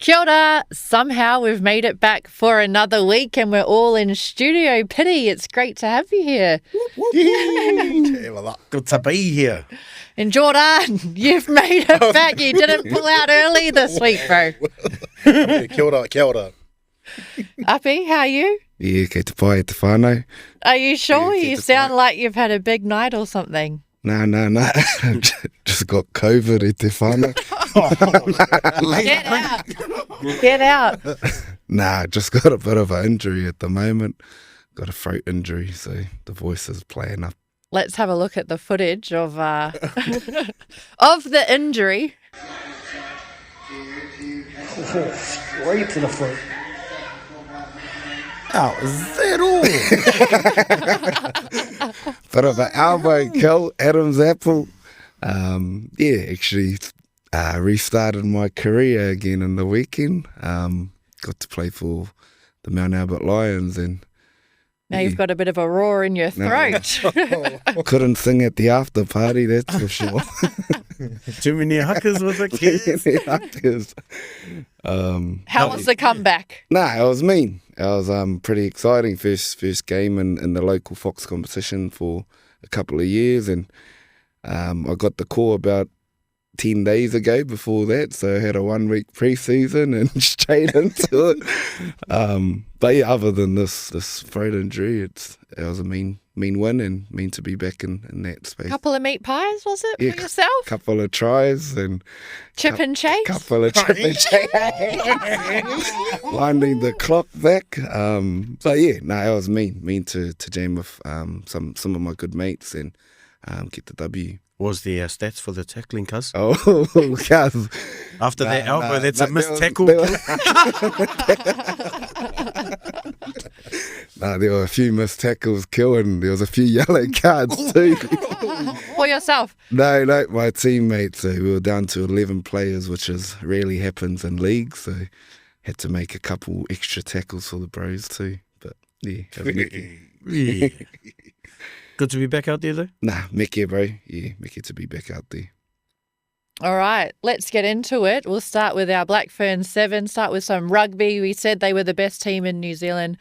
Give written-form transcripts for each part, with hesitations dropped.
Kia ora. Somehow we've made it back for another week and we're all in studio. Pity, it's great to have you here. Good to be here. And Jordan, you've made it back. You didn't pull out early this week, bro. Kia ora, kia ora. Api, how are you? Yeah, kei te pai e te whānau. Are you sure? Yeah, You sound like you've had a big night or something. No. Just got COVID e te whānau. Get out. Get out. Nah, just got a bit of an injury at the moment. Got a throat injury, so the voice is playing up. Let's have a look at the footage of of the injury. Straight to the foot. Oh, is that all? Bit of an elbow kill, Adam's apple. Actually restarted my career again in the weekend. Got to play for the Mount Albert Lions and Now you've got a bit of a roar in your throat. couldn't sing at the after party, that's for sure. Too many huckers with the kids. How was the comeback? Nah, it was mean. It was pretty exciting. First game in the local Fox competition for a couple of years, and I got the call about 10 days ago before that, so I had a 1 week pre-season and straight into it. But yeah, other than this throat injury, it was a mean win and mean to be back in that space. Couple of meat pies, was it, Yeah, for yourself? Couple of tries and Chip and chase? couple of chip and chase. Winding the clock back. But yeah, it was mean to jam with some of my good mates and get the W. Was the stats for the tackling, cuz? Oh, cuz. After that elbow, that's a missed tackle. There were a few missed tackles and there was a few yellow cards too. For yourself? No, my teammates. So we were down to 11 players, which rarely happens in league. So had to make a couple extra tackles for the bros too. But yeah, Yeah. Good to be back out there, though? nah, Mickey, bro. Yeah, Mickey to be back out there. All right, let's get into it. We'll start with our Black Ferns 7, start with some rugby. We said they were the best team in New Zealand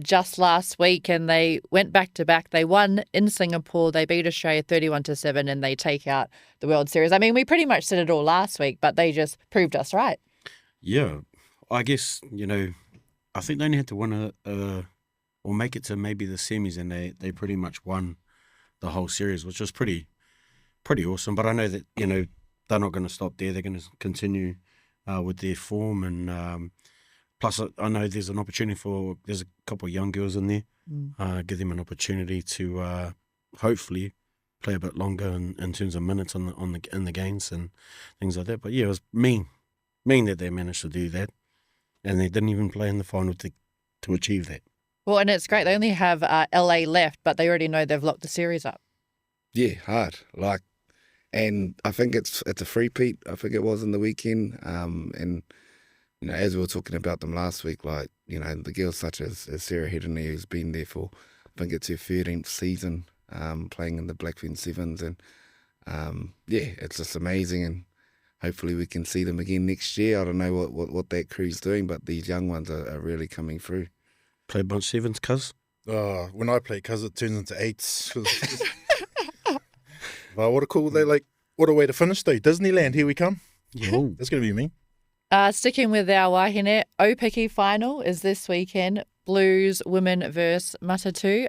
just last week, and they went back-to-back. They won in Singapore. They beat Australia 31-7, and they take out the World Series. I mean, we pretty much said it all last week, but they just proved us right. Yeah. I guess, I think they only had to win or make it to maybe the semis, and they pretty much won the whole series, which was pretty awesome. But I know that, they're not going to stop there. They're going to continue with their form. And plus, I know there's an opportunity there's a couple of young girls in there. Give them an opportunity to hopefully play a bit longer in terms of minutes in the games and things like that. But yeah, it was mean that they managed to do that. And they didn't even play in the final to achieve that. Well, and it's great. They only have LA left, but they already know they've locked the series up. Yeah, hard. And I think it's a three-peat. I think it was in the weekend. And as we were talking about them last week, the girls such as Sarah Hedden, who's been there for, I think it's her 13th season, playing in the Black Ferns Sevens, and it's just amazing. And hopefully we can see them again next year. I don't know what that crew's doing, but these young ones are really coming through. Play a bunch of sevens, cuz? When I play cuz, it turns into eights. But what a way to finish though. Disneyland, here we come. Yeah. That's going to be me. Sticking with our wahine, Aupiki final is this weekend. Blues women versus Matatu.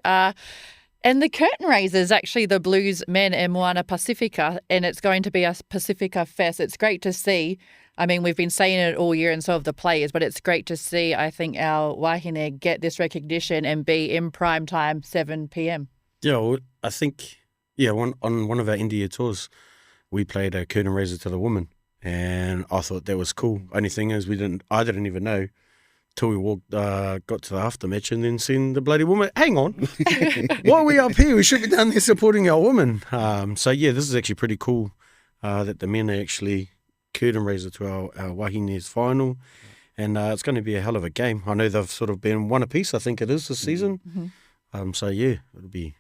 And the curtain raiser is actually the Blues men in Moana Pacifica, and it's going to be a Pacifica Fest. It's great to see. I mean, we've been saying it all year and so have the players, but it's great to see, I think, our wahine get this recognition and be in prime time, 7 p.m. Yeah, well, I think, on one of our India tours, we played a curtain raiser to the women, and I thought that was cool. Only thing is, I didn't even know till we got to the aftermatch and then seen the bloody woman. Hang on, why are we up here? We should be down there supporting our women. So yeah, this is actually pretty cool that the men are actually curtain raiser to our wahine's final, and it's going to be a hell of a game. I know they've sort of been one apiece, I think it is this season. Mm-hmm. So yeah, it'll be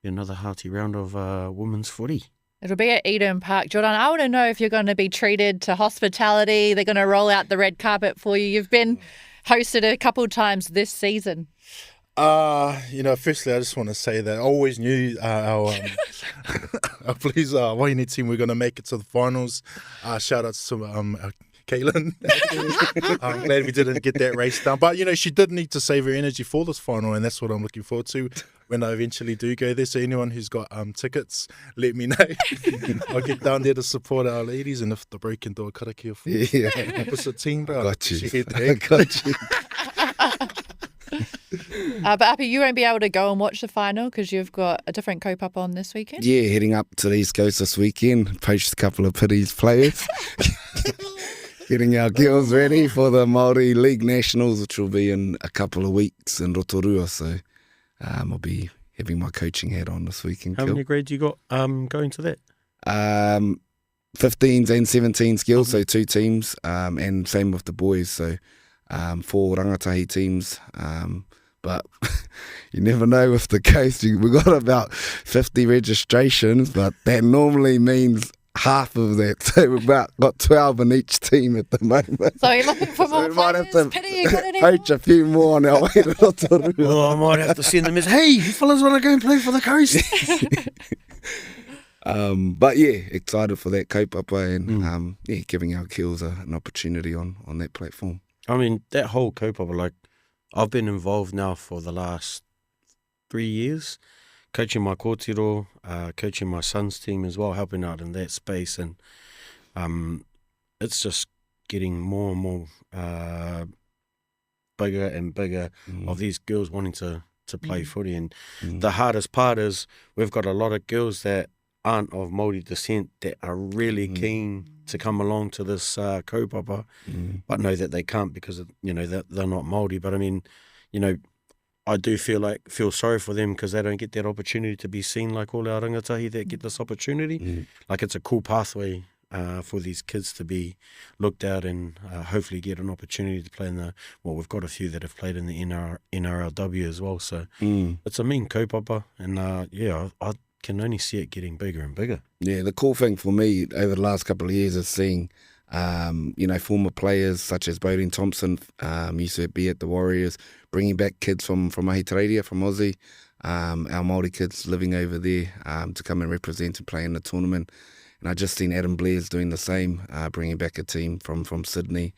another hearty round of women's footy. It'll be at Eden Park. Jordan, I want to know if you're going to be treated to hospitality. They're going to roll out the red carpet for you. You've been hosted a couple times this season. Firstly, I just want to say that I always knew our Blues wahine team were going to make it to the finals. Shout out to Caitlin. I'm glad we didn't get that race done. But, she did need to save her energy for this final, and that's what I'm looking forward to when I eventually do go there. So anyone who's got tickets, let me know. I'll get down there to support our ladies, and if the Broken Door karakia for opposite team, bro. Got you. I Got you. But Api, you won't be able to go and watch the final because you've got a different kaupapa on this weekend. Yeah, heading up to the East Coast this weekend. Poached a couple of Pities players. Getting our girls ready for the Māori League Nationals, which will be in a couple of weeks in Rotorua. So I'll be having my coaching hat on this weekend. How many grades you got going to that? 15s and 17s girls, so 2 teams, and same with the boys, so 4 rangatahi teams. But you never know with the coast. We've got about 50 registrations, but that normally means half of that. So we've got 12 in each team at the moment. So you're looking for more we might players? have Pity you got any to poach a few more on our way to Rotorua. Well, I might have to send them as, hey, you fellas want to go and play for the coast? But yeah, excited for that kaupapa and giving our kills an opportunity on that platform. I mean, that whole kaupapa, like, I've been involved now for the last 3 years, coaching my kōtiro, coaching my son's team as well, helping out in that space, and it's just getting more and more bigger and bigger of these girls wanting to play footy. And the hardest part is we've got a lot of girls that aren't of Māori descent that are really keen to come along to this kaupapa, but know that they can't because they're not Māori. But I mean, I do feel sorry for them because they don't get that opportunity to be seen like all our rangatahi that get this opportunity. Like, it's a cool pathway for these kids to be looked at and hopefully get an opportunity to play in we've got a few that have played in the NRLW as well. So it's a mean kaupapa, and I can only see it getting bigger and bigger. Yeah, the cool thing for me over the last couple of years is seeing, former players such as Bodine Thompson, used to be at the Warriors, bringing back kids from Ahitereiria, from Aussie, our Māori kids living over there to come and represent and play in the tournament. And I just seen Adam Blair's doing the same, bringing back a team from Sydney,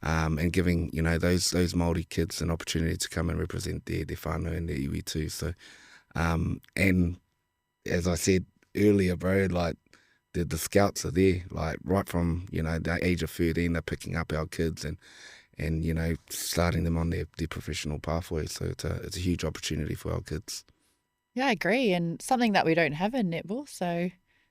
and giving those Māori kids an opportunity to come and represent their whānau and their iwi too. So, and as I said earlier, bro, like the scouts are there, like right from the age of 13, they're picking up our kids and starting them on their professional pathway. So it's a huge opportunity for our kids. Yeah, I agree, and something that we don't have in netball. So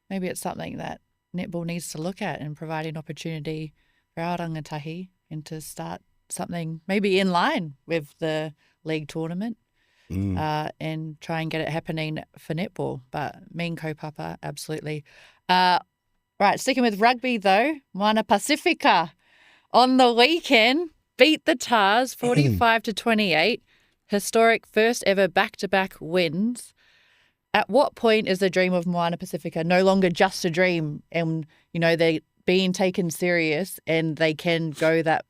maybe it's something that netball needs to look at and provide an opportunity for our rangatahi and to start something maybe in line with the league tournament. And try and get it happening for netball. But mean kaupapa, absolutely. Right, sticking with rugby though, Moana Pacifica on the weekend beat the Tars 45-28. Historic first ever back-to-back wins. At what point is the dream of Moana Pacifica no longer just a dream and, they're being taken serious and they can go that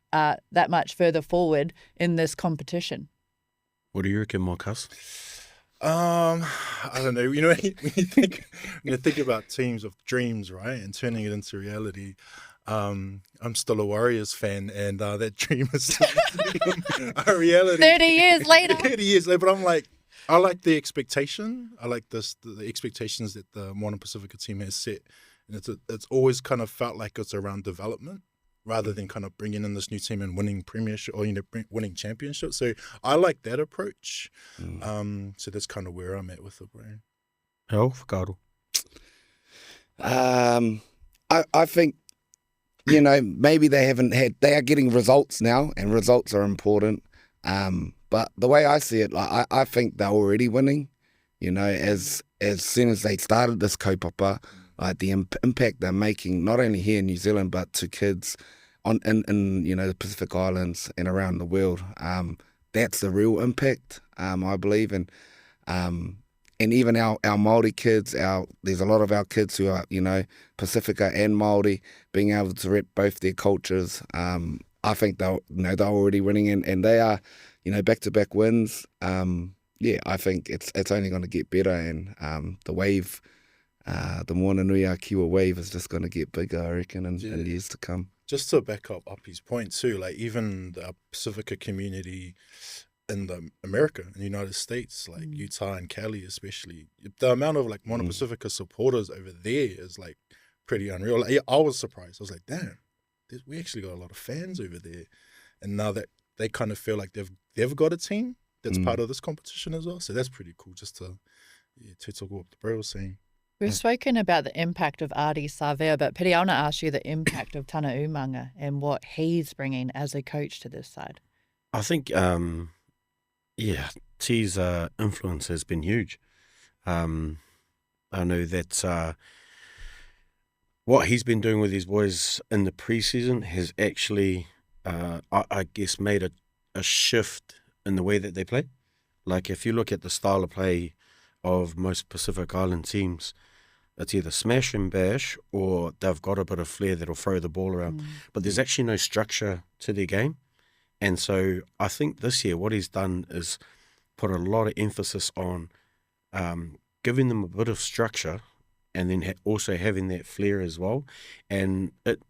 much further forward in this competition? What do you reckon, Marcus? I don't know. When you think about teams of dreams, right, and turning it into reality, I'm still a Warriors fan, and that dream is a reality. 30 years later. 30 years later, but I'm like, I like the expectation. I like the expectations that the Moana Pacifica team has set, and it's always kind of felt like it's around development, rather than kind of bringing in this new team and winning premiership or winning championship. So I like that approach. So that's kind of where I'm at with the brand. How, Whakaaro? I think maybe they are getting results now, and results are important. But the way I see it, I think they're already winning. As soon as they started this kaupapa, like the impact they're making, not only here in New Zealand, but to kids in the Pacific Islands and around the world. That's the real impact, I believe. And and even our Māori kids, there's a lot of our kids who are, Pacifica and Māori, being able to rep both their cultures. I think they're already winning, and they are, back-to-back wins. I think it's only going to get better, and the wave, the Moananui Kiwa wave is just going to get bigger, I reckon, in years to come. Just to back up Api's point too, like even the Pacifica community in America, in the United States, like Utah and Cali especially, the amount of like Moana Pacifica supporters over there is like pretty unreal. Like, I was surprised. I was like, damn, we actually got a lot of fans over there. And now that they kind of feel like they've got a team that's part of this competition as well. So that's pretty cool, just to talk what the bro was saying. We've spoken about the impact of Adi Savea, but Piri, I want to ask you the impact of Tana Umanga and what he's bringing as a coach to this side. I think, T's influence has been huge. I know that what he's been doing with his boys in the preseason has actually, I guess, made a shift in the way that they play. Like if you look at the style of play of most Pacific Island teams, it's either smash and bash or they've got a bit of flair that'll throw the ball around. But there's actually no structure to their game. And so I think this year what he's done is put a lot of emphasis on giving them a bit of structure and then also having that flair as well. And it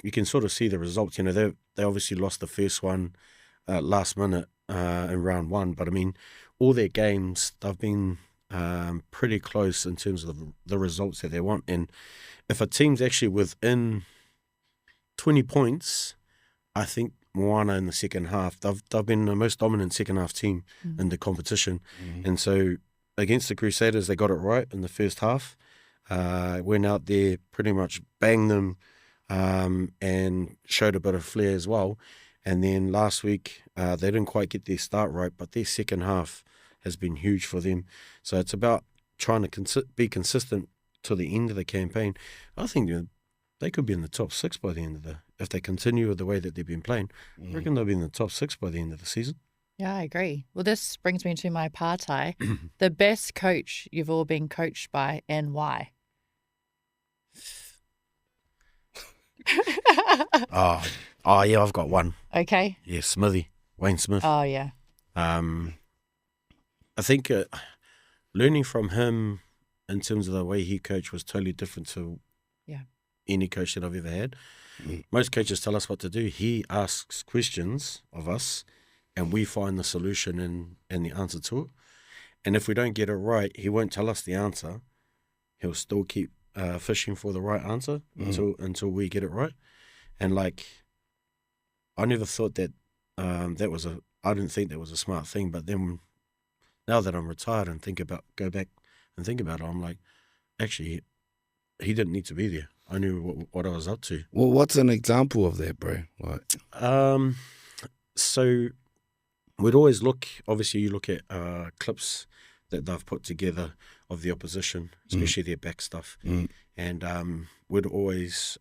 you can sort of see the results. They obviously lost the first one last minute in round one, but I mean, all their games, they've been pretty close in terms of the results that they want. And if a team's actually within 20 points, I think Moana in the second half, they've been the most dominant second half team in the competition. And so against the Crusaders, they got it right in the first half. Went out there, pretty much banged them and showed a bit of flair as well. And then last week, they didn't quite get their start right, but their second half has been huge for them. So it's about trying to be consistent to the end of the campaign. I think they could be in the top six by the end of if they continue with the way that they've been playing. I reckon they'll be in the top six by the end of the season. Yeah, I agree. Well, this brings me to my partai. The best coach you've all been coached by and why? Oh, yeah, I've got one. Okay. Yeah, Smithy, Wayne Smith. Oh, yeah. I think learning from him in terms of the way he coached was totally different to any coach that I've ever had. Most coaches tell us what to do. He asks questions of us and we find the solution and the answer to it. And if we don't get it right, he won't tell us the answer. He'll still keep fishing for the right answer until we get it right. And like, I never thought that I didn't think that was a smart thing. But then now that I'm retired and go back and think about it, I'm like, actually, he didn't need to be there. I knew what I was up to. Well, what's an example of that, bro? Like, so we'd always obviously you look at clips that they've put together of the opposition, especially their back stuff. And we'd always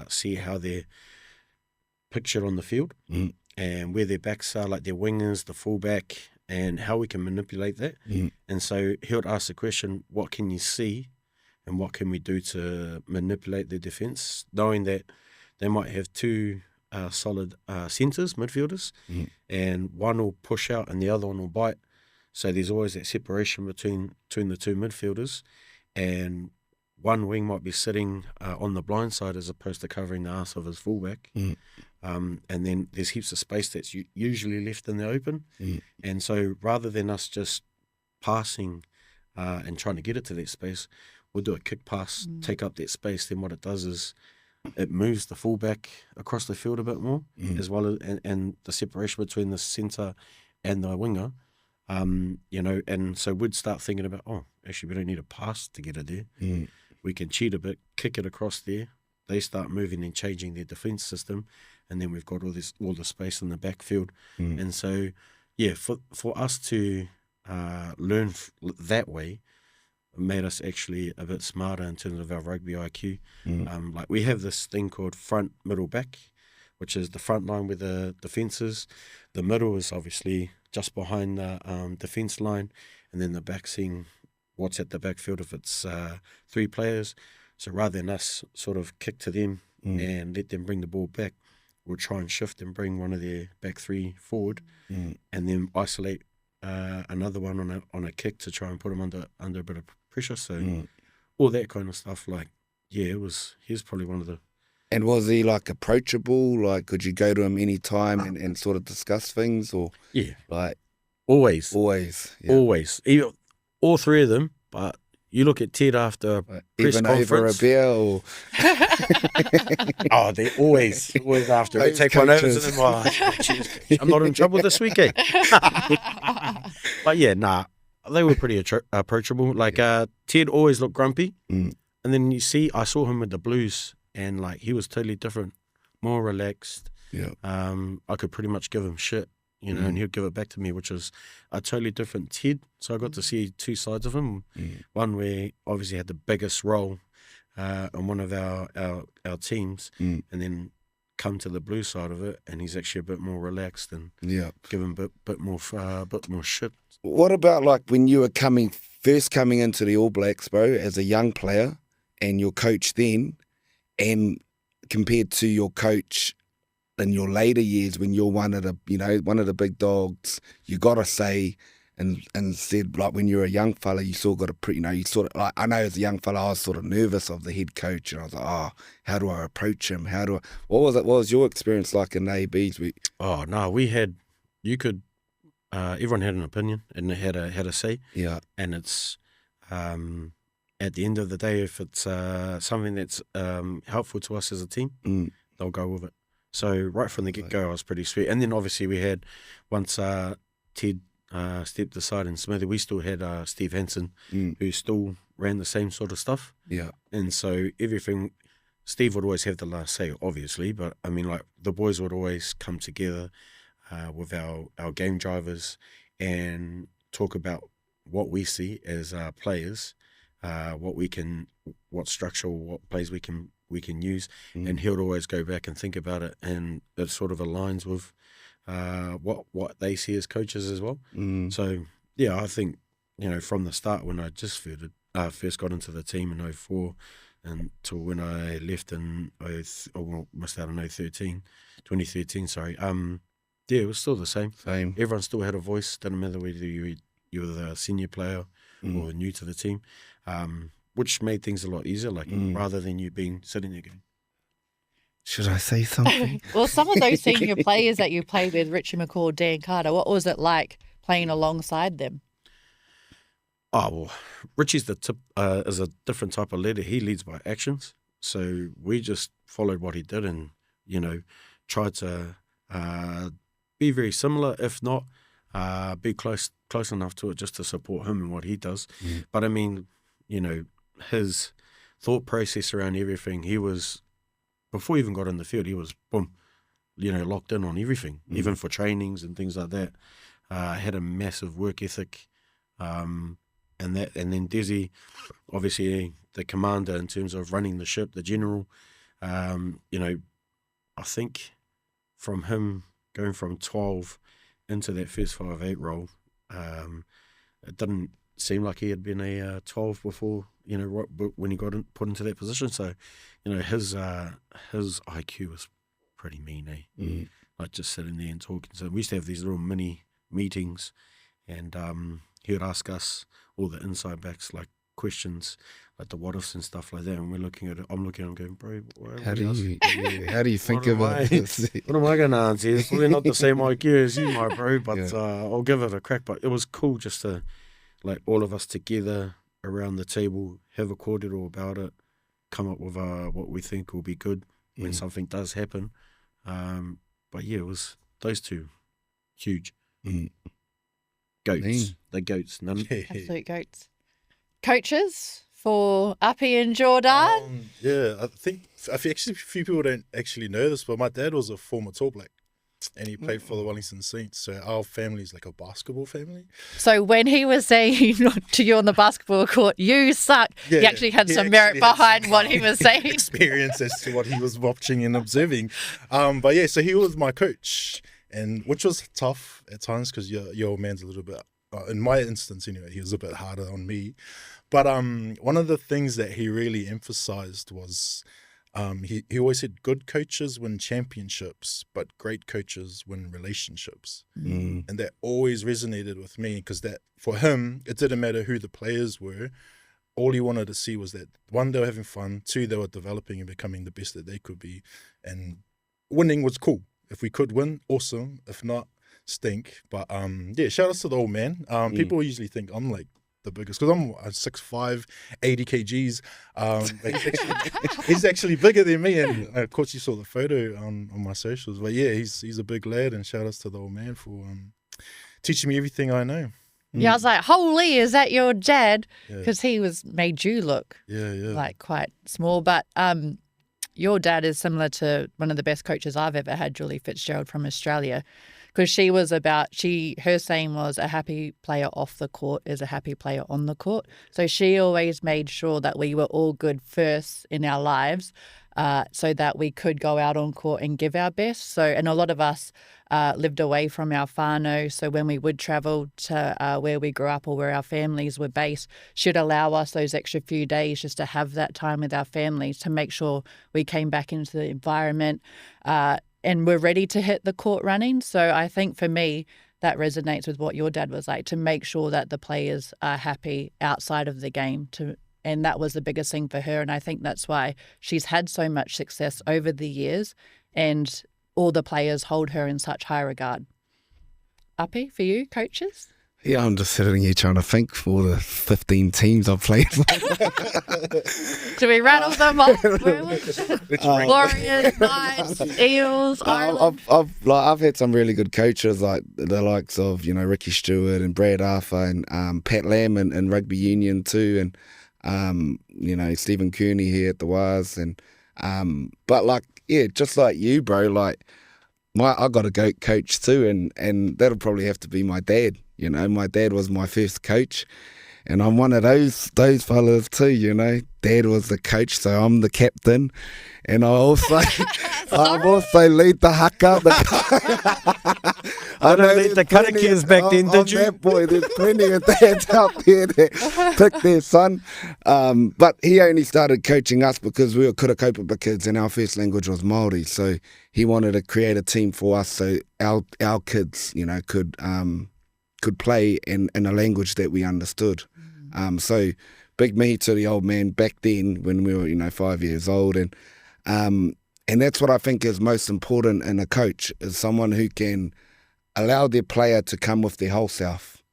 see how they're pictured on the field and where their backs are, like their wingers, the fullback, and how we can manipulate that. And so he would ask the question, what can you see and what can we do to manipulate their defence, knowing that they might have two solid centres, midfielders, and one will push out and the other one will bite. So there's always that separation between the two midfielders, and one wing might be sitting on the blind side as opposed to covering the arse of his fullback. And then there's heaps of space that's usually left in the open. And so rather than us just passing and trying to get it to that space, we'll do a kick pass, take up that space. Then what it does is it moves the fullback across the field a bit more, as well as and the separation between the centre and the winger. And so we'd start thinking about, actually we don't need a pass to get it there. We can cheat a bit, kick it across there. They start moving and changing their defence system, and then we've got all the space in the backfield. And so, for us to learn that way made us actually a bit smarter in terms of our rugby IQ. Like we have this thing called front, middle, back, which is the front line with the defences. The middle is obviously just behind the defence line, and then the back seeing what's at the backfield if it's 3 players. So rather than us sort of kick to them and let them bring the ball back, we'll try and shift and bring one of their back 3 forward, and then isolate another one on a kick to try and put them under a bit of pressure. So all that kind of stuff, like, yeah, he's probably one of the... And was he like approachable? Like, could you go to him any time and sort of discuss things, or Yeah, like always, yeah. always. Even, all 3 of them, but you look at Ted after a press Even conference. over a beer, or Oh, they're always after. They take one over to them. Oh, cheers, coach. I'm not in trouble this week, eh? But yeah, nah, they were pretty approachable. Like, Ted always looked grumpy. And then I saw him with the Blues, and like, he was totally different, more relaxed. Yeah. I could pretty much give him shit, and he'd give it back to me, which was a totally different Ted. So I got to see 2 sides of him. One where obviously had the biggest role on one of our teams, and then come to the blue side of it, and he's actually a bit more relaxed and give him a bit more shit. What about like when you were first coming into the All Blacks, bro, as a young player, and your coach then, and compared to your coach in your later years when you're one of the big dogs, you got to say, and said, like, when you're a young fella, you still got to, you sort of, like, I know as a young fella, I was sort of nervous of the head coach, and I was like, oh, how do I approach him? What was your experience like in ABs? Oh, no, everyone had an opinion and they had a say. Yeah. And it's, at the end of the day, if it's something that's helpful to us as a team, they'll go with it. So right from the get-go, I was pretty sweet. And then obviously we had, once Ted stepped aside in Smithy, we still had Steve Hansen, who still ran the same sort of stuff. Yeah. And so everything, Steve would always have the last say, obviously, but I mean, like, the boys would always come together with our game drivers and talk about what we see as players, what structure, what plays we can use, and he'll always go back and think about it, and it sort of aligns with what they see as coaches as well. So yeah, I think, from the start, when I just first got into the team in 04 and to when I left in missed out in 2013, sorry. Yeah, it was still the same. Everyone still had a voice. Didn't matter whether you were the senior player or new to the team, which made things a lot easier. Like, rather than you being sitting there going, should I say something? Well, some of those senior players that you played with, Richie McCaw, Dan Carter, what was it like playing alongside them? Oh, well, Richie's is a different type of leader. He leads by actions. So we just followed what he did and, tried to be very similar, if not be close enough to it just to support him and what he does. But I mean, his thought process around everything, he was, before he even got in the field, he was, boom, locked in on everything, even for trainings and things like that. Had a massive work ethic. And then Desi, obviously the commander in terms of running the ship, the general, I think from him going from 12 into that first 5'8" role, it didn't seem like he had been a 12 before, when he got put into that position. So, his IQ was pretty mean, eh? Like, just sitting there and talking. So we used to have these little mini meetings, and he would ask us, all the inside backs, like, questions, like the what ifs and stuff like that. And we're looking at it. I'm looking at him going, bro, how do you think of it? What am I going to answer? It's probably not the same IQ as you, my bro, but I'll give it a crack. But it was cool just to, like, all of us together around the table, have a cordial about it, come up with what we think will be good when something does happen. But yeah, it was those two, huge. Goats. The goats. Absolute goats. Coaches for Api and Jordan? Yeah, I think actually a few people don't actually know this, but my dad was a former All Black, and he played for the Wellington Saints. So our family is like a basketball family. So when he was saying to you on the basketball court, you suck, he actually had some merit behind what he was saying. Experience as to what he was watching and observing. So he was my coach, and which was tough at times because your old man's a little bit in my instance anyway, he was a bit harder on me. But one of the things that he really emphasized was he always said good coaches win championships, but great coaches win relationships. Mm. And that always resonated with me, because that for him, it didn't matter who the players were. All he wanted to see was that, one, they were having fun, two, they were developing and becoming the best that they could be. And winning was cool. If we could win, awesome. If not, stink. But yeah, shout outs to the old man. People usually think I'm like the biggest, because I'm 6'5", 80 kgs. He's actually bigger than me, and of course you saw the photo on my socials. But yeah, he's a big lad, and shout outs to the old man for teaching me everything I know. Yeah, I was like, holy, is that your dad? Yeah. Because he made you look Yeah. like quite small. But your dad is similar to one of the best coaches I've ever had, Julie Fitzgerald from Australia. Because her saying was, a happy player off the court is a happy player on the court. So she always made sure that we were all good first in our lives, so that we could go out on court and give our best. So, and a lot of us lived away from our whānau. So when we would travel to where we grew up or where our families were based, she'd allow us those extra few days just to have that time with our families, to make sure we came back into the environment and we're ready to hit the court running. So I think for me, that resonates with what your dad was like, to make sure that the players are happy outside of the game. And that was the biggest thing for her. And I think that's why she's had so much success over the years, and all the players hold her in such high regard. Aupiki, for you, coaches? Yeah, I'm just sitting here trying to think for the 15 teams I've played for. Do we rattle them off? Warriors, Knights, Eels, Ireland? I've had some really good coaches, like the likes of, Ricky Stewart and Brad Arthur and Pat Lamb and rugby union too, and Stephen Kearney here at the Waz, and but just like you, bro, I got a goat coach too, and that'll probably have to be my dad. My dad was my first coach, and I'm one of those fellas too. Dad was the coach, so I'm the captain, and I also lead the haka. I don't lead the karakias back then, did you? That boy, there's plenty of dads out there that picked their son, but he only started coaching us because we were kura kaupapa kids, and our first language was Māori. So he wanted to create a team for us, so our kids, could play in a language that we understood. So big me to the old man back then when we were 5 years old, and that's what I think is most important in a coach, is someone who can allow their player to come with their whole self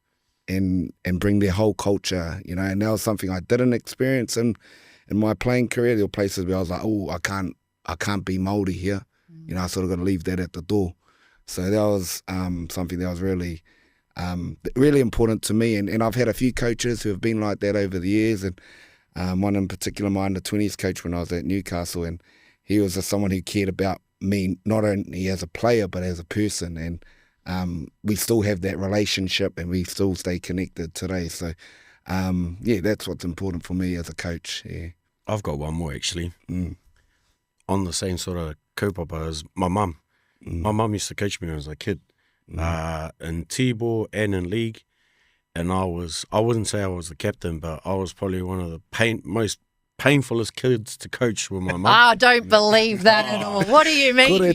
and bring their whole culture, and that was something I didn't experience in my playing career. There were places where I was like, oh, I can't be Māori here. I sort of got to leave that at the door. So that was something that was really really important to me, and I've had a few coaches who have been like that over the years, and one in particular, my under-20s coach when I was at Newcastle, and he was someone who cared about me not only as a player but as a person, and we still have that relationship and we still stay connected today. So that's what's important for me as a coach. Yeah. I've got one more actually. On the same sort of kaupapa as my mum. My mum used to coach me when I was a kid. In T-ball and in league, and I wouldn't say I was the captain, but I was probably one of the most painfulest kids to coach with my mum. I don't believe that at all. What do you mean? Yeah,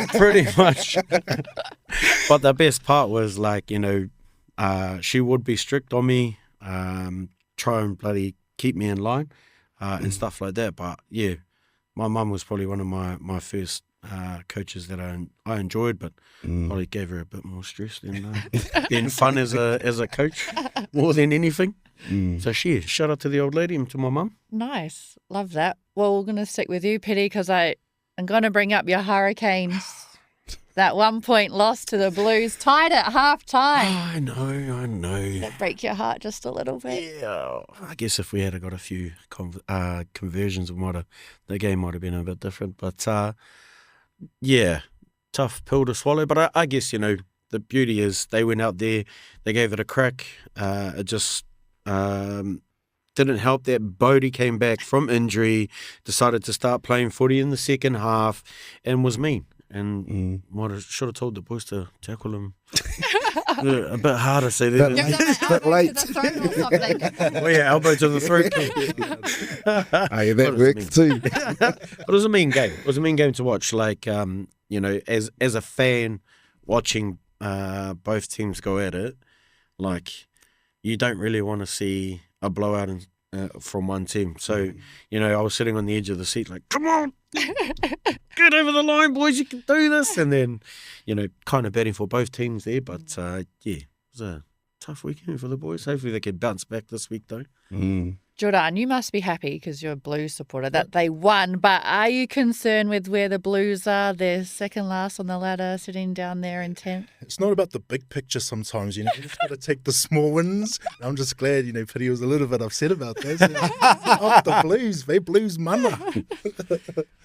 pretty much. But the best part was she would be strict on me, try and bloody keep me in line, and stuff like that. But yeah, my mum was probably one of my first coaches that I enjoyed, but probably gave her a bit more stress than fun as a coach, more than anything. So shout out to the old lady and to my mum. Nice, love that. Well, we're going to stick with you, Petty, because I'm going to bring up your Hurricanes. That 1 point loss to the Blues, tied at half time. I know. That break your heart just a little bit. Yeah, I guess if we had got a few conversions, the game might have been a bit different. But yeah, tough pill to swallow. But I guess, the beauty is they went out there, they gave it a crack. It just didn't help that Bodie came back from injury, decided to start playing footy in the second half, and was mean. and should have told the boys to tackle him a bit harder. So they Bit didn't. But late. Well, yeah, elbow to the throat. Hey, that works too. It was a mean game. It was a mean game to watch. Like, you know, as a fan watching both teams go at it, like, you don't really want to see a blowout from one team. So, you know, I was sitting on the edge of the seat like, come on, get over the line, boys, you can do this. And then, you know, kind of betting for both teams there. But, yeah, it was a tough weekend for the boys. Hopefully they can bounce back this week, though. Jordan, you must be happy because you're a Blues supporter that they won, but are you concerned with where the Blues are? They're second last on the ladder, sitting down there in 10th. It's not about the big picture sometimes, you know. You just got to take the small wins. I'm just glad, you know, Piri was a little bit upset about this. Oh, the Blues, they Blues mana. How's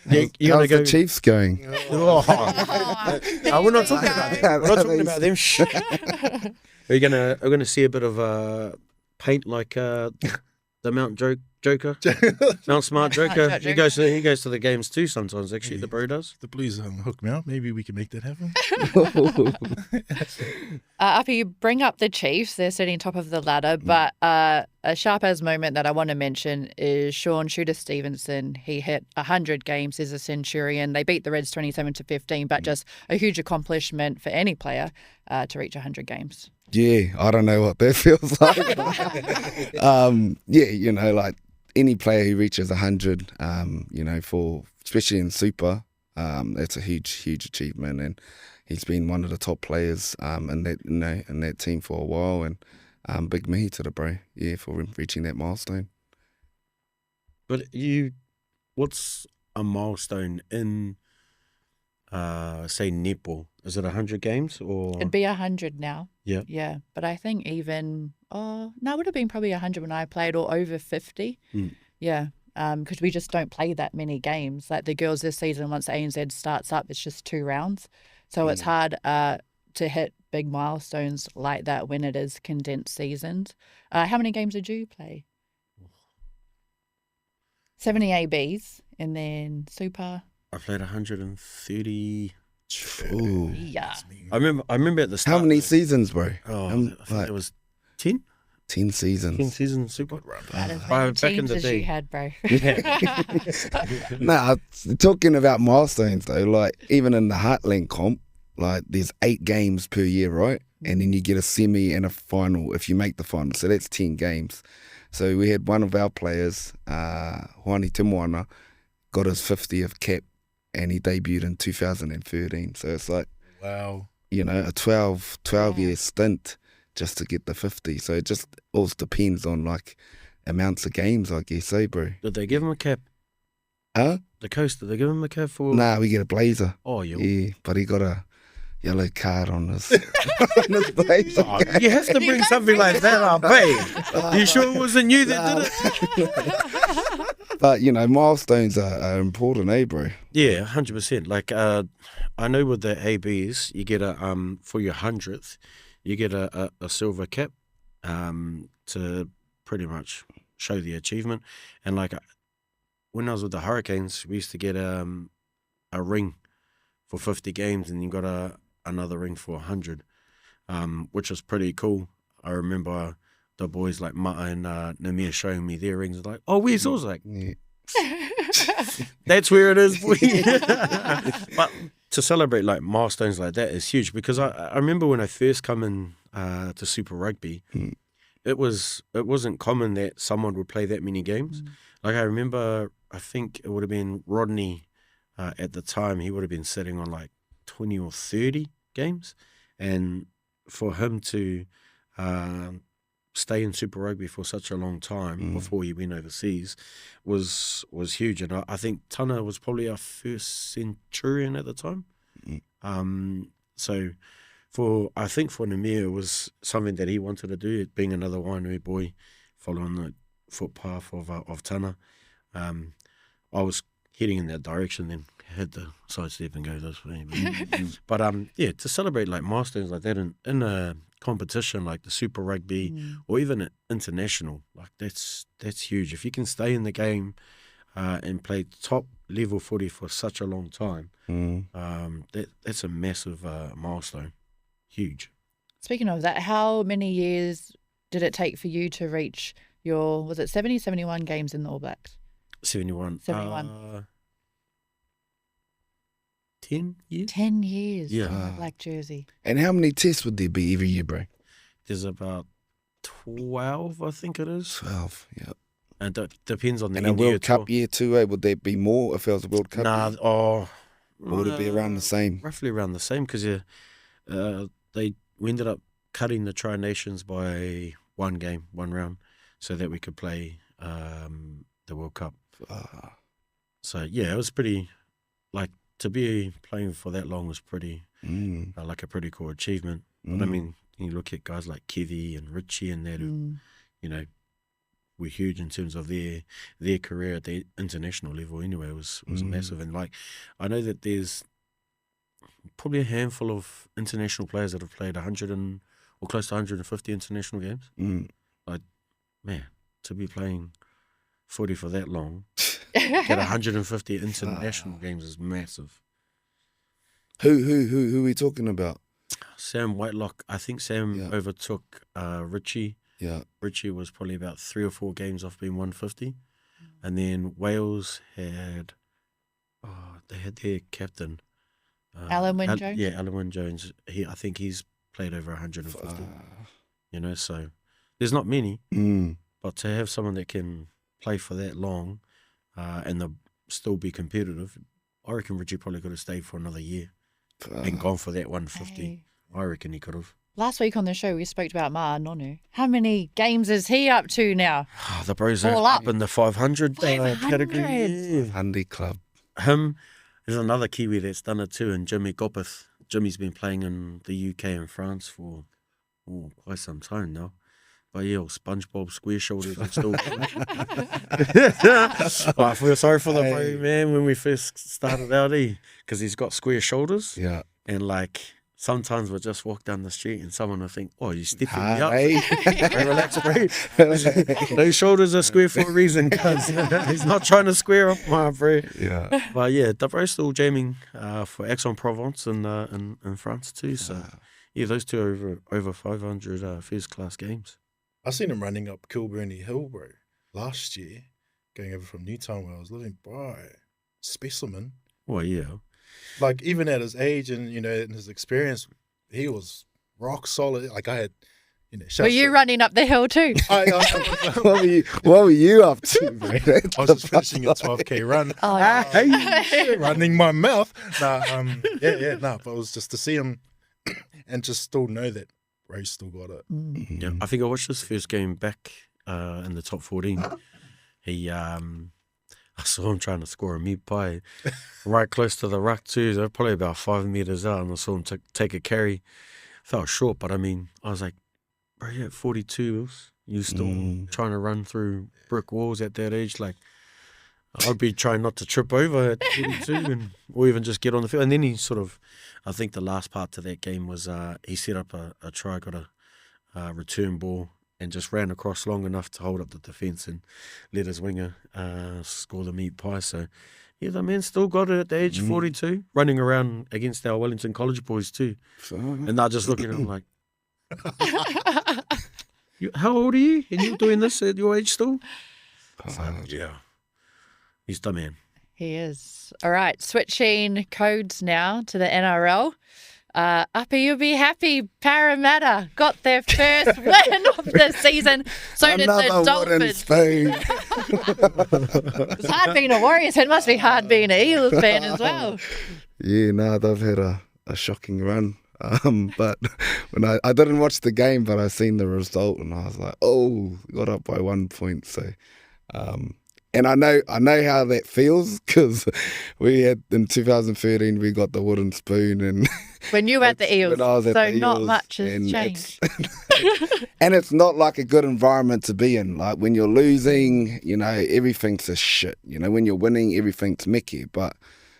the Chiefs going? Oh, we're not talking about them. We're not talking about them. We're gonna see a bit of paint like the Mount Joker, Mount Smart Joker. He goes to the games too sometimes. Actually, the bro does. The Blues hook me out. Maybe we can make that happen. After you bring up the Chiefs, they're sitting top of the ladder, but a sharp-as moment that I want to mention is Sean Shooter Stevenson. He hit 100 games as a Centurion. They beat the Reds 27-15, but just a huge accomplishment for any player to reach 100 games. Yeah, I don't know what that feels like. Yeah, you know, like any player who reaches 100, you know, especially in Super, that's a huge achievement, and he's been one of the top players in that team for a while, and big me to the bro, for reaching that milestone. But what's a milestone in, say, netball? Is it 100 games or? It'd be 100 now. Yeah. Yeah, but I think even, it would have been probably 100 when I played, or over 50. Yeah, because we just don't play that many games. Like the girls this season, once ANZ starts up, it's just 2 rounds. So it's hard to hit big milestones like that when it is condensed seasons. How many games did you play? 70 ABs, and then Super. I played 130. Ooh. Yeah. I remember at the start. How many seasons, bro? Oh, I think it was 10. 10 seasons. 10 seasons Super. That is Back in the as day. you had, bro. No, talking about milestones though, like even in the Heartland comp, like there's 8 games per year, right? And then you get a semi and a final if you make the final. So that's 10 games. So we had one of our players, Wahine Timoana, got his 50th cap, and he debuted in 2013. So it's like, Wow. you know, a 12-year stint just to get the 50. So it just all depends on like amounts of games, I guess, bro? Did they give him a cap? Huh? The coast, did they give him a cap for? Nah, we get a blazer. Oh, you. Yeah, but he got a yellow card on his, on his blazer. Oh, you have to bring something like that up, hey? You sure it wasn't you that did it? But, you know, milestones are important, bro? Yeah, 100%. Like, I know with the ABs, you get for your 100th, you get a silver cap to pretty much show the achievement. And like, when I was with the Hurricanes, we used to get a ring for 50 games, and you got another ring for 100, which was pretty cool. I remember the boys like Mata and Namir showing me their rings. Like, oh, where's yours? Like, Yeah. that's where it is, boy. But to celebrate like milestones like that is huge, because I remember when I first come in to Super Rugby, it wasn't common that someone would play that many games. Like I remember, I think it would have been Rodney at the time. He would have been sitting on like 20 or 30 games, and for him to stay in Super Rugby for such a long time before he went overseas was huge. And I think Tana was probably our first Centurion at the time. So I think for Namir, it was something that he wanted to do, being another Wainui boy following the footpath of Tana. I was heading in that direction, then had to sidestep and go this way. But yeah, to celebrate like milestones like that in a competition like the Super Rugby or even international, like that's huge. If you can stay in the game and played top level footy for such a long time, that's a massive milestone. Huge. Speaking of that, how many years did it take for you to reach your, was it 70, 71 games in the All Blacks? 71. 71. 10 years? 10 years Yeah. in the black jersey. And how many tests would there be every year, bro? There's about 12, I think it is. 12, yeah. And that depends on the And a India World Cup tour. year too, would there be more if it was a World Cup Nah, year? or Or would it be around the same? Roughly around the same, because we ended up cutting the Tri Nations by one game, one round, so that we could play the World Cup. So yeah, it was pretty, like, to be playing for that long was pretty like a pretty cool achievement. But I mean, you look at guys like Kiwi and Richie and that, who, you know, were huge in terms of their career at the international level anyway, was massive. And like, I know that there's probably a handful of international players that have played 100 or close to 150 international games. Like, man, to be playing footy for that long, get 150 international games is massive. Who are we talking about? Sam Whitelock, I think Sam overtook Richie. Yeah. Richie was probably about 3 or 4 games off being 150. And then Wales had, they had their captain. Alan Wynne-Jones? Yeah, Alan Wynne-Jones. I think he's played over 150. You know, so there's not many. But to have someone that can play for that long and still be competitive, I reckon Richie probably could have stayed for another year and gone for that 150. Hey. I reckon he could have. Last week on the show, we spoke about Ma'a Nonu. How many games is he up to now? The bros are All up up. in the 500 category. 500. Yeah. Handy club. Him, there's another Kiwi that's done it too, and Jimmy Gopeth. Jimmy's been playing in the UK and France for quite some time now. But yeah, SpongeBob square shoulders are still. I feel sorry for the bro, man, when we first started out, because he's got square shoulders. Yeah. And like, sometimes we'll just walk down the street and someone will think, oh, you're stiffing me up. Hey. Hey, relax, bro. Those shoulders are square for a reason, cuz he's not trying to square up my bro. Yeah. But yeah, the bro's still jamming for Aix-en-Provence in France too. So yeah, those two are over 500 first class games. I seen him running up Kilburnie Hill, bro, last year, going over from Newtown where I was living. Bro, specimen. Well, yeah. Like, even at his age and, you know, in his experience, he was rock solid. Like, I had, you know, Were you running up the hill too? What were you up to, bro? I was just finishing a 12K run. Running my mouth. But it was just to see him and just still know that Ray's still got it. Yeah, I think I watched his first game back in the top 14. He, I saw him trying to score a meat pie right close to the ruck too. They're probably about 5 meters out, and I saw him take a carry. Felt short, but I mean, I was like, bro, you're at 42, you still trying to run through brick walls at that age. Like, I'd be trying not to trip over at 42 or even just get on the field. And then he sort of, I think the last part to that game was he set up a try, got a return ball, and just ran across long enough to hold up the defence and let his winger score the meat pie. So, yeah, the man still got it at the age of 42, running around against our Wellington College boys too. And they're just looking at him like, how old are you? And you're doing this at your age still? Yeah. He's the man. He is. All right, switching codes now to the NRL. Uppy, you'll be happy. Parramatta got their first win of the season. So did the Dolphins. It's hard being a Warriors fan. It must be hard being an Eagles fan as well. Yeah, no, they've had a shocking run. But when I didn't watch the game, but I seen the result and I was like, oh, got up by 1 point. So, and I know how that feels because we had in 2013 we got the wooden spoon and when you were at the Eels, when I was at so the not Eels, much has and changed. And it's not like a good environment to be in. Like when you're losing, you know, everything's a shit. You know, when you're winning, everything's Mickey. But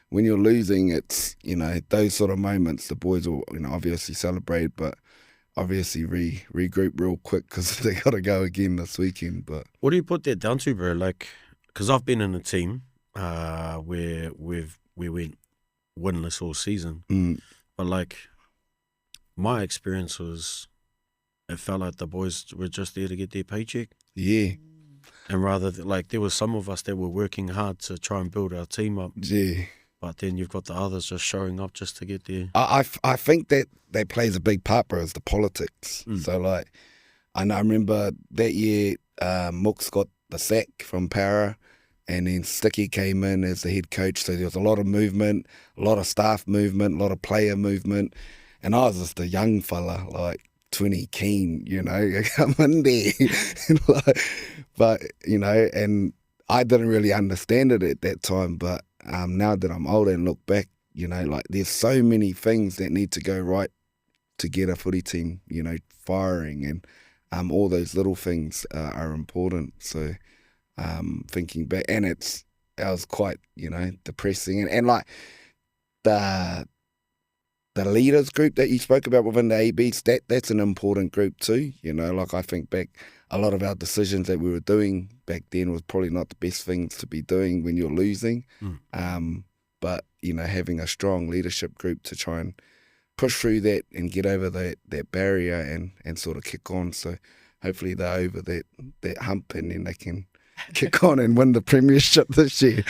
when you're losing, it's, you know, those sort of moments the boys will, you know, obviously celebrate, but obviously regroup real quick because they got to go again this weekend. But what do you put that down to, bro? Like, because I've been in a team where we went winless all season. But like my experience was, it felt like the boys were just there to get their paycheck. Yeah. And rather, like, there was some of us that were working hard to try and build our team up. Yeah. But then you've got the others just showing up just to get there. I think that plays a big part, bro, is the politics. So, like, I remember that year, Mooks got the sack from Para, and then Sticky came in as the head coach. So there was a lot of movement, a lot of staff movement, a lot of player movement. And I was just a young fella, like 20, keen, you know, come in there. Like, but, you know, and I didn't really understand it at that time. But now that I'm older and look back, you know, like there's so many things that need to go right to get a footy team, you know, firing, and all those little things are important. So thinking back, and I was quite, you know, depressing, and like the leaders group that you spoke about within the ABs, that's an important group too. You know, like I think back, a lot of our decisions that we were doing back then was probably not the best things to be doing when you're losing. But, you know, having a strong leadership group to try and push through that and get over that barrier and sort of kick on. So hopefully they're over that hump, and then they can kick on and win the premiership this year.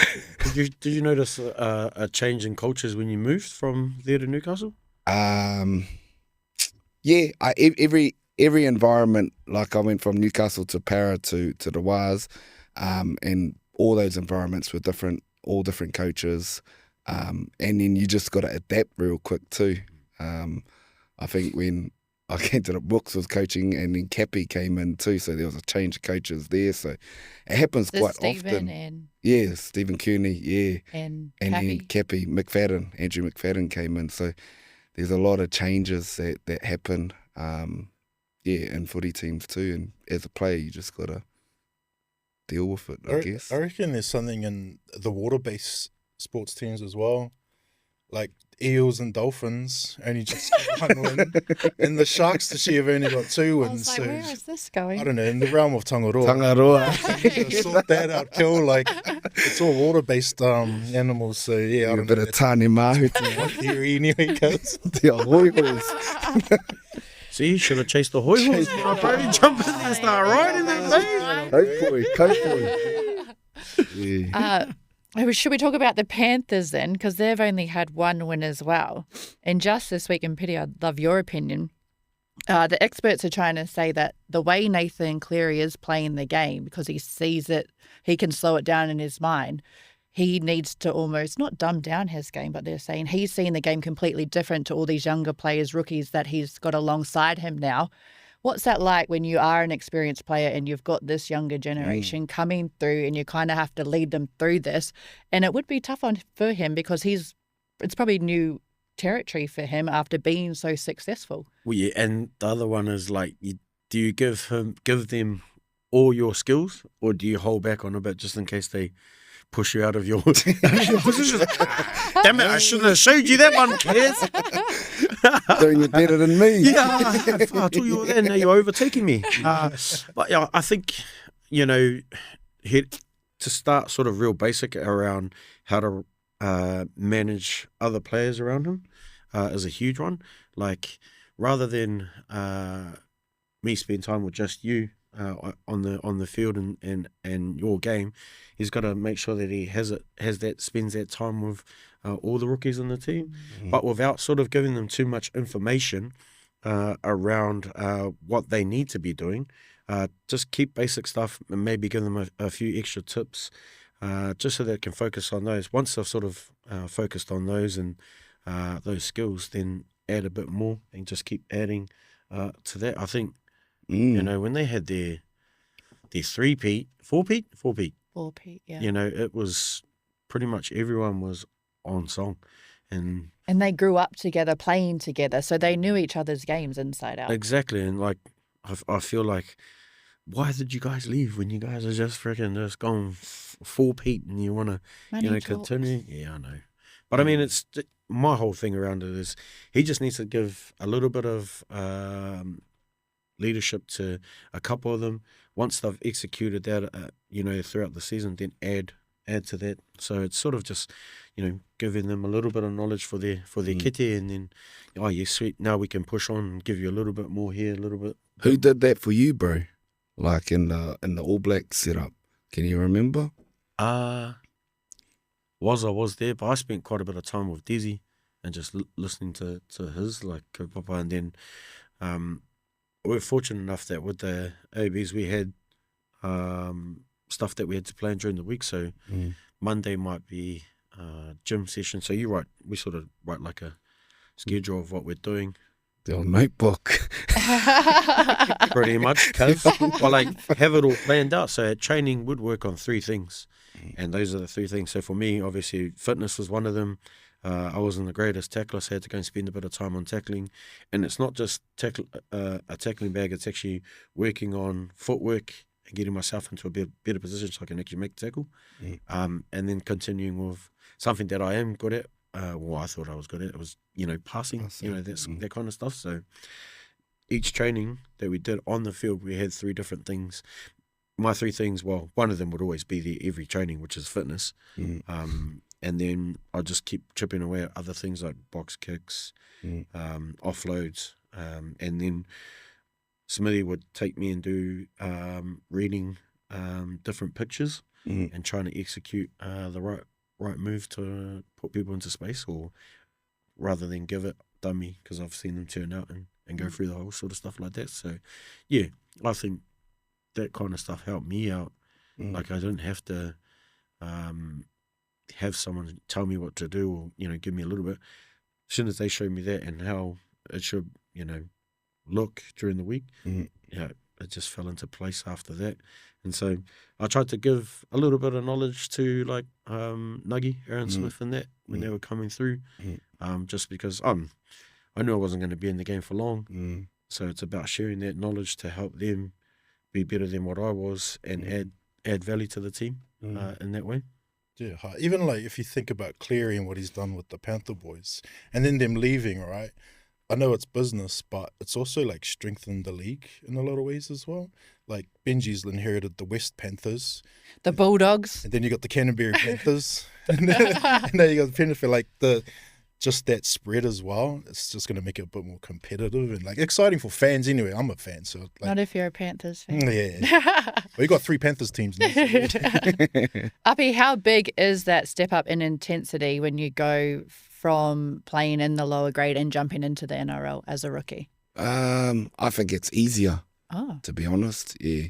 Did you notice a change in cultures when you moved from there to Newcastle? Yeah, every environment, like I went from Newcastle to Para to the Waz, and all those environments were different, all different coaches, and then you just got to adapt real quick too. I think when I came to the Brooks was coaching, and then Cappy came in too, so there was a change of coaches there. So it happens quite often. Yeah, Stephen Cooney, yeah. And then Cappy, Andrew McFadden came in. So there's a lot of changes that happen, in footy teams too. And as a player, you just got to deal with it, I guess. I reckon there's something in the water-based sports teams as well. Like eels and dolphins only just got one win, and the sharks this year have only got 2 wins. I was like, so where is this going? I don't know, in the realm of Tangaroa. Sort that out, Kel. Like it's all water-based animals. So yeah, I don't know. A bit of tāne mahu. One theory anyway, cuz. The hoihos. See, you should have chased the hoihos. Bro, jump in there and start riding that thing. Go for it. Should we talk about the Panthers then? Because they've only had 1 win as well. And just this week, and Pity, I'd love your opinion. The experts are trying to say that the way Nathan Cleary is playing the game, because he sees it, he can slow it down in his mind. He needs to almost not dumb down his game, but they're saying he's seeing the game completely different to all these younger players, rookies that he's got alongside him now. What's that like when you are an experienced player and you've got this younger generation coming through, and you kind of have to lead them through this? And it would be tough for him because it's probably new territory for him after being so successful. Well, yeah, and the other one is like, do you give them all your skills, or do you hold back on a bit just in case they push you out of your position? Damn it, I shouldn't have showed you that one, kids. Doing it better than me. Yeah, I thought you were there, now you're overtaking me. But yeah, I think, you know, to start sort of real basic around how to manage other players around him is a huge one. Like, rather than me spend time with just you on the field and your game, he's got to make sure that he spends that time with all the rookies in the team, but without sort of giving them too much information around what they need to be doing. Just keep basic stuff and maybe give them a few extra tips, just so they can focus on those. Once they've sort of focused on those and those skills, then add a bit more and just keep adding to that. I think, you know, when they had their 3-peat, 4-peat, yeah. you know, it was pretty much everyone was on song. And they grew up together, playing together, so they knew each other's games inside out. Exactly. And like, I feel like, why did you guys leave when you guys are just freaking just going 4-peat and you want to, continue? Yeah, I know. But I mean, it's my whole thing around it is he just needs to give a little bit of leadership to a couple of them. Once they've executed that, throughout the season, then add add to that. So it's sort of just, giving them a little bit of knowledge for their kete, and then, oh yeah, sweet, now we can push on and give you a little bit more here, a little bit. Who did that for you, bro? Like in the All Black setup, can you remember? I was there, but I spent quite a bit of time with Desi and just listening to his, like, kaupapa, and then we're fortunate enough that with the ABs we had stuff that we had to plan during the week, so Monday might be gym session, so you're right, we sort of write like a schedule of what we're doing. The old notebook. Pretty much, well, like, have it all planned out. So training would work on 3 things, and those are the 3 things. So for me, obviously, fitness was one of them. I wasn't the greatest tackler, so I had to go and spend a bit of time on tackling. And it's not just a tackling bag, it's actually working on footwork and getting myself into a better position so I can actually make the tackle. And then continuing with something that I am good at. I thought I was good at it was, passing, that kind of stuff. So each training that we did on the field, we had 3 different things. My 3 things, well, one of them would always be there every training, which is fitness. And then I'll just keep chipping away at other things like box kicks, offloads. And then Smithy would take me and do reading different pictures and trying to execute the right move to put people into space, or rather than give it dummy, because I've seen them turn out and go through the whole sort of stuff like that. So yeah, I think that kind of stuff helped me out. Like, I didn't have to have someone tell me what to do, or give me a little bit. As soon as they showed me that and how it should look during the week, it just fell into place after that. And so I tried to give a little bit of knowledge to, like, Nuggy, Aaron Smith and that when they were coming through, just because I knew I wasn't going to be in the game for long. So it's about sharing that knowledge to help them be better than what I was and add value to the team in that way. Yeah, even like if you think about Cleary and what he's done with the Panther boys and then them leaving, right? I know it's business, but it's also like strengthened the league in a lot of ways as well. Like Benji's inherited the West Panthers, The Bulldogs. and then you got the Canterbury Panthers, and now you got the Penrith. Like just that spread as well. It's just going to make it a bit more competitive and like exciting for fans. Anyway, I'm a fan, so like, Not if you're a Panthers fan. yeah. We got 3 Panthers teams now. Uppy, how big is that step up in intensity when you go from playing in the lower grade and jumping into the NRL as a rookie? I think it's easier, to be honest. Yeah.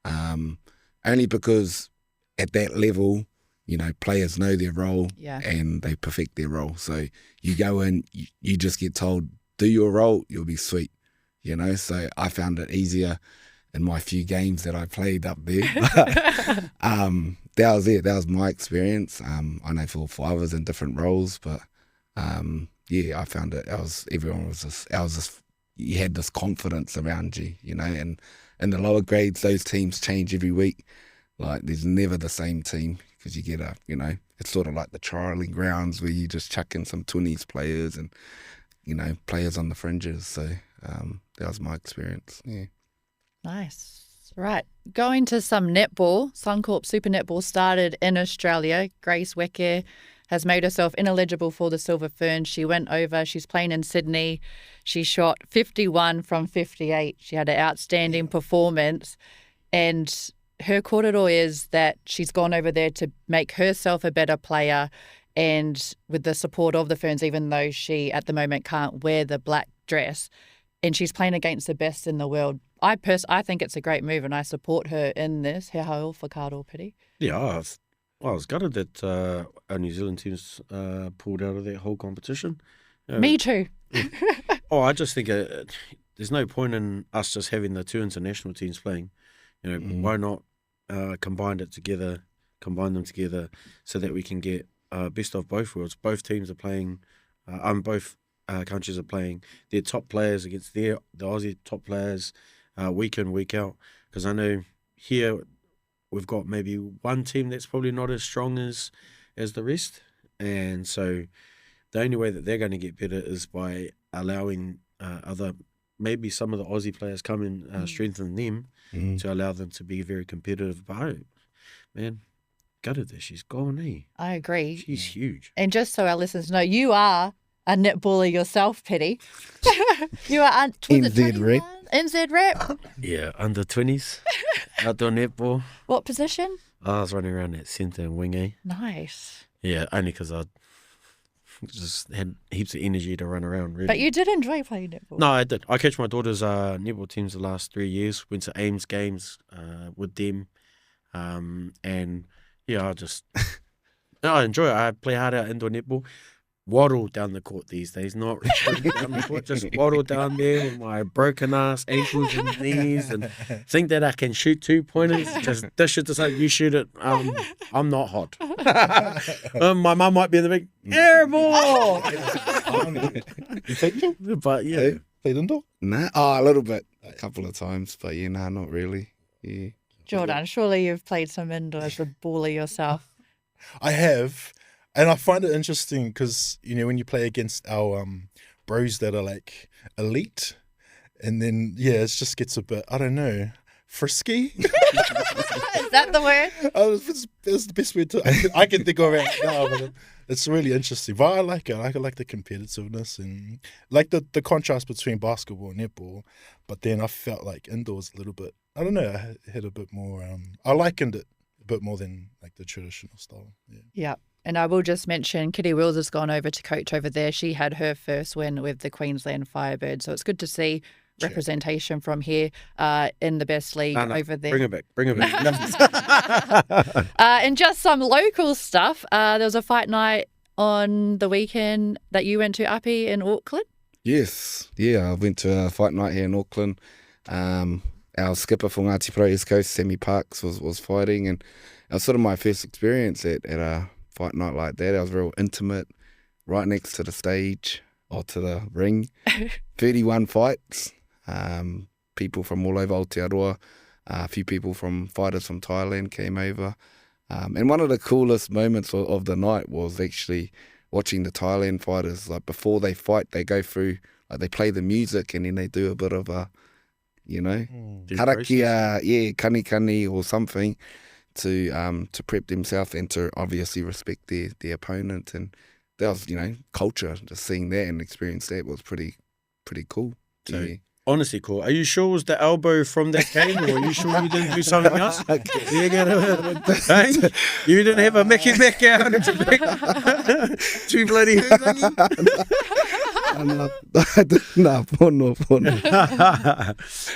Only because at that level, players know their role and they perfect their role. So you go in, you just get told, do your role, you'll be sweet. So I found it easier in my few games that I played up there. That was it. That was my experience. I know for others in different roles, but I found it. You had this confidence around you, and in the lower grades, those teams change every week. Like, there's never the same team because you get it's sort of like the trialing grounds where you just chuck in some 20s players and, players on the fringes. So that was my experience. Yeah. Nice. Right. Going to some netball. Suncorp Super Netball started in Australia. Grace Weke has made herself ineligible for the Silver Ferns. She went over. She's playing in Sydney. She shot 51 from 58. She had an outstanding performance. And her korero is that she's gone over there to make herself a better player, and with the support of the Ferns, even though she at the moment can't wear the black dress, and she's playing against the best in the world. I think it's a great move, and I support her in this. He hau whakaaro piri. Yeah, I was gutted that our New Zealand teams pulled out of that whole competition. Me too. I just think there's no point in us just having the 2 international teams playing. Why not combine them together so that we can get best of both worlds. Both teams are playing, both countries are playing their top players against the Aussie top players week in, week out. Because I know here we've got maybe one team that's probably not as strong as the rest. And so the only way that they're going to get better is by allowing maybe some of the Aussie players come and strengthen them to allow them to be very competitive. But man, gutted that she's gone, eh? I agree. She's huge. And just so our listeners know, you are a netballer yourself, Petty. You are NZ rep. NZ rep. Yeah, under 20s, outdoor netball. What position? I was running around at centre and wing, eh? Nice. Yeah, only because I just had heaps of energy to run around, really. But you did enjoy playing netball. No, I did. I coached my daughter's netball teams the last 3 years. Went to Ames games with them. And, yeah, I enjoy it. I play hard out indoor netball. Waddle down the court these days, not down the court, just waddle down there with my broken ass ankles and knees and think that I can shoot 2-pointers. Just dish it to say, you shoot it. I'm not hot. My mum might be in the big air ball. You played indoor? But yeah. Hey. Played indoor? Nah, a little bit, a couple of times, but yeah, nah, not really. Yeah. Jordan, surely you've played some indoors with baller yourself. I have. And I find it interesting because, you know, when you play against our bros that are like elite, and then, yeah, it just gets a bit, I don't know, frisky. Is that the word? It's the best word I can think of it now, but it's really interesting. But I like it. I like the competitiveness and like the contrast between basketball and netball. But then I felt like indoors a little bit, I don't know, I had a bit more, I likened it a bit more than like the traditional style. Yeah. Yeah. And I will just mention Kitty Wills has gone over to coach over there. She had her first win with the Queensland Firebirds. So it's good to see representation from here in the best league over there. Bring it back. And just some local stuff. There was a fight night on the weekend that you went to, Aupiki, in Auckland. Yes, yeah, I went to a fight night here in Auckland. Our skipper from Ngati Porou East Coast, Sammy Parks, was fighting, and it was sort of my first experience at a fight night like that. I was real intimate, right next to the stage or to the ring. 31 fights, people from all over Aotearoa, a few people fighters from Thailand came over. And one of the coolest moments of the night was actually watching the Thailand fighters. Like before they fight, they go through, like they play the music and then they do a bit of a, you know, harakia, kani or something to prep themselves and to obviously respect their opponent. And that was, you know, culture. Just seeing that and experience that was pretty cool. So, yeah. honestly, cool. Are you sure it was the elbow from that game, or are you sure you didn't do something else? You didn't have a Mickey Mac out and too bloody. Nah, pono.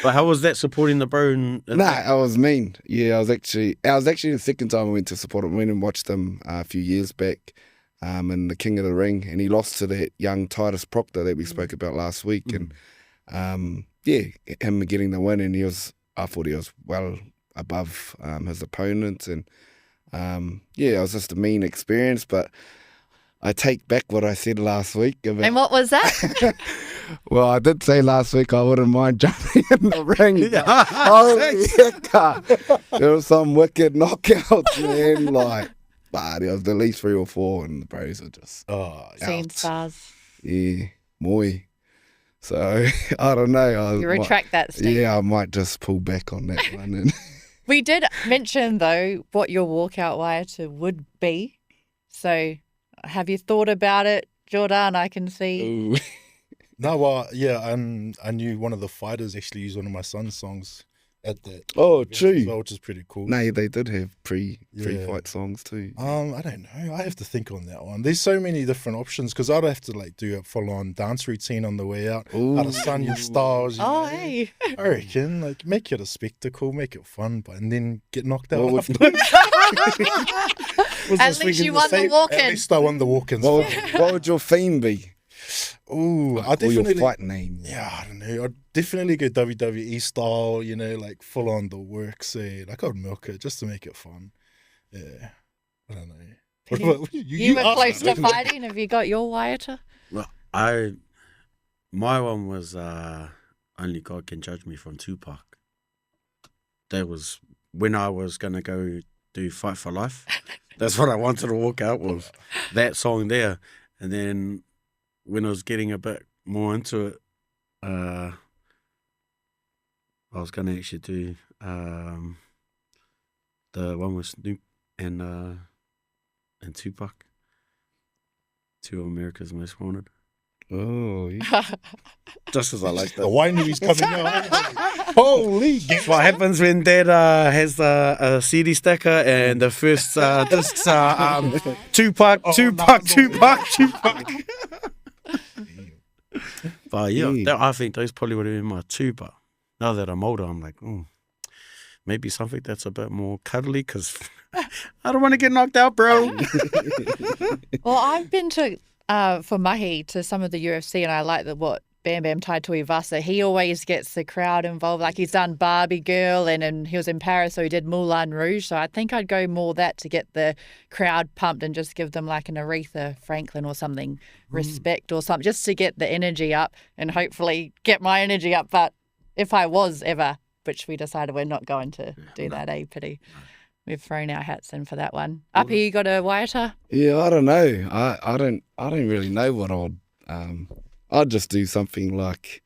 But how was that supporting the bro? I was mean. Yeah, I was actually the second time I went to support him. I went and watched him a few years back in the King of the Ring, and he lost to that young Titus Proctor that we spoke about last week. And him getting the win, and I thought he was well above his opponent. And it was just a mean experience, but I take back what I said last week. And what was that? Well, I did say last week I wouldn't mind jumping in the ring. Holy heck, there was some wicked knockouts, man. Like, but there was at least 3 or 4, and the bros are just Seen stars. Yeah, moi. So I don't know. You retract that, Steve. Yeah, I might just pull back on that one. And we did mention though what your walkout waiata would be. So have you thought about it, Jordan? I can see. No, well, yeah, I knew one of the fighters actually used one of my son's songs at that. Oh, true. As well, which is pretty cool. No, they did have pre-fight songs too. I don't know. I have to think on that one. There's so many different options because I'd have to like do a full-on dance routine on the way out. How to stun your stars. Hey. I reckon like make it a spectacle, make it fun, and then get knocked out. At least you won the walk-in. At least I won the walk-ins. What would your theme be? Ooh, I Or definitely your fight name? Yeah, I don't know. I'd definitely go WWE style, you know, like full on the works. Like I'd milk it just to make it fun. Yeah, I don't know. What about you were close to fighting. Have you got your waiata? Well, my one was Only God Can Judge Me from Tupac. That was when I was gonna go do Fight for Life. That's what I wanted to walk out with, that song there. And then when I was getting a bit more into it, I was going to actually do the one with Snoop and Tupac. Two of America's Most Wanted. Oh, yeah. Just as I like The that. winery's coming out. Holy. That's what happens when Dad has a CD stacker and the first discs are Tupac. But yeah, I think those probably would have been my two. But now that I'm older, I'm like, maybe something that's a bit more cuddly because I don't want to get knocked out, bro. Well, I've been to for mahi to some of the UFC, and I like what Bam Bam Tai Tuivasa. He always gets the crowd involved. Like he's done Barbie Girl, and he was in Paris, so he did Moulin Rouge. So I think I'd go more that to get the crowd pumped and just give them like an Aretha Franklin or something, respect or something, just to get the energy up and hopefully get my energy up. But if I was ever, which we decided we're not going to do that, Pity. We've thrown our hats in for that one. Api, you got a waiata? Yeah, I don't know. I don't really know what I'd just do something like,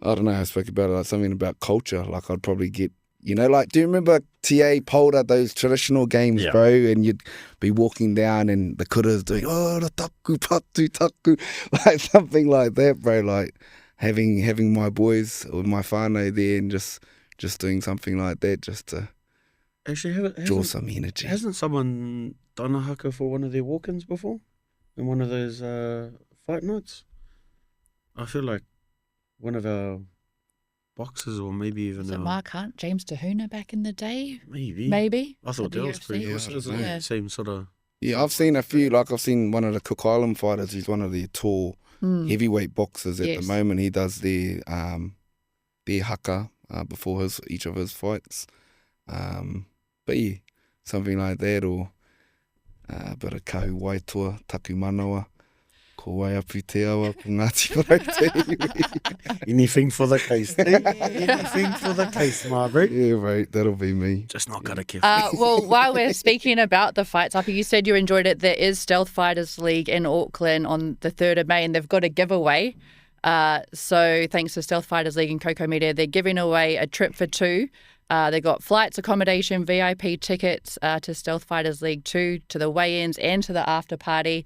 I don't know, I spoke about it, like something about culture. Like I'd probably get, like, do you remember TA Polder, those traditional games, bro? And you'd be walking down and the kuras doing, the taku, patu, taku, like something like that, bro. Like having my boys or my whānau there and just doing something like that just to Actually, draw some energy. Hasn't someone done a haka for one of their walk-ins before? In one of those fight nights? I feel like one of our boxers or maybe even Was it Mark Hunt, James Tahuna back in the day? Maybe. I thought At the that was pretty UFC? good. Isn't it? Same sort of... Yeah, I've seen a few. Like I've seen one of the Cook Island fighters. He's one of the tall heavyweight boxers at the moment. He does their haka before each of his fights. But yeah, something like that, or a bit of kahu waitua, taku manawa, ko waiapu te awa, ko Ngati Porou. Anything for the case. Anything for the case, Margaret. Yeah, right, that'll be me. Just not got a kiff. Well, while we're speaking about the fights, Api, you said you enjoyed it. There is Stealth Fighters League in Auckland on the 3rd of May, and they've got a giveaway. So thanks to Stealth Fighters League and Coco Media, they're giving away a trip for two. They got flights, accommodation, VIP tickets to Stealth Fighters League 2, to the weigh-ins and to the after party.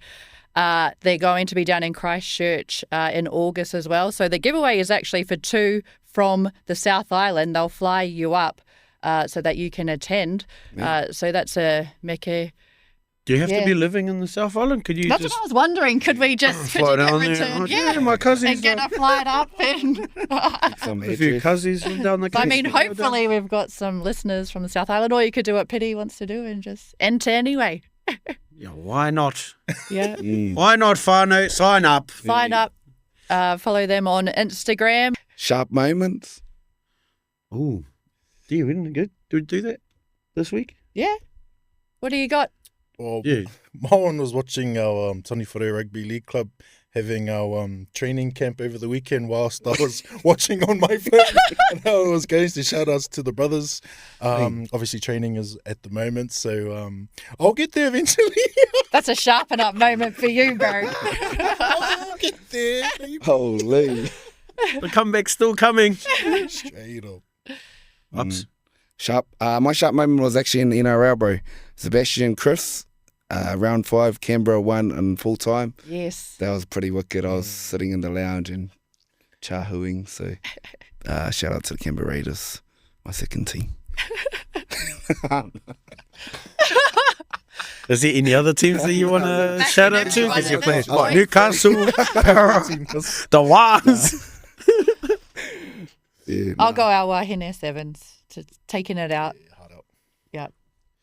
They're going to be down in Christchurch in August as well. So the giveaway is actually for two from the South Island. They'll fly you up so that you can attend. So that's a meke. Do you have to be living in the South Island? Could you That's just... what I was wondering. Could we just fly down there? return? Yeah, my cousins... And get a flight up. And A few cousins down the coast. I mean, hopefully we've got some listeners from the South Island, or you could do what Pity wants to do and just enter anyway. Yeah, why not? Yeah. Why not, whānau? Sign up. Sign up. Follow them on Instagram. Sharp moments. Ooh. Do you win? Good. Do we do that this week? Yeah. What do you got? Well, Yeah. my one was watching our Tony Whare Rugby League Club having our training camp over the weekend whilst I was watching on my phone and how it was going. So shout outs to the brothers. Obviously training is at the moment, so I'll get there eventually. That's a sharpen up moment for you, bro. I'll get there. Holy. The comeback's still coming. Straight up. Ups. Sharp. My sharp moment was actually in NRL, bro. Sebastian Chris, round 5, Canberra won in full time. Yes. That was pretty wicked. I was sitting in the lounge and chahuing. So shout out to the Canberra Raiders, my second team. Is there any other teams that you want to shout out to? Because you're playing what, Newcastle, the Wans. Yeah, I'll go our wahine sevens to taking it out. Yeah.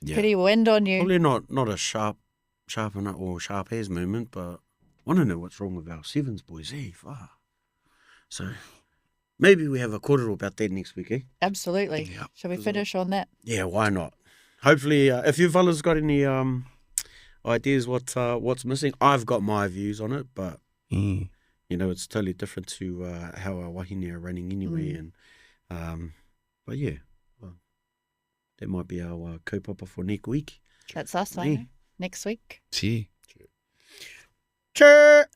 Yeah. Pretty wind on you. Probably not a sharpen up or sharp as moment, but I want to know what's wrong with our sevens boys, eh? So maybe we have a korero about that next week, eh? Absolutely. Yeah. Shall we finish on that? Yeah, why not? Hopefully, if you fellas got any ideas what's missing, I've got my views on it, but it's totally different to how our wahine are running anyway. And but yeah, well, that might be our kaupapa for next week. That's us, Yeah. I know. Next week. Gee. Cheer.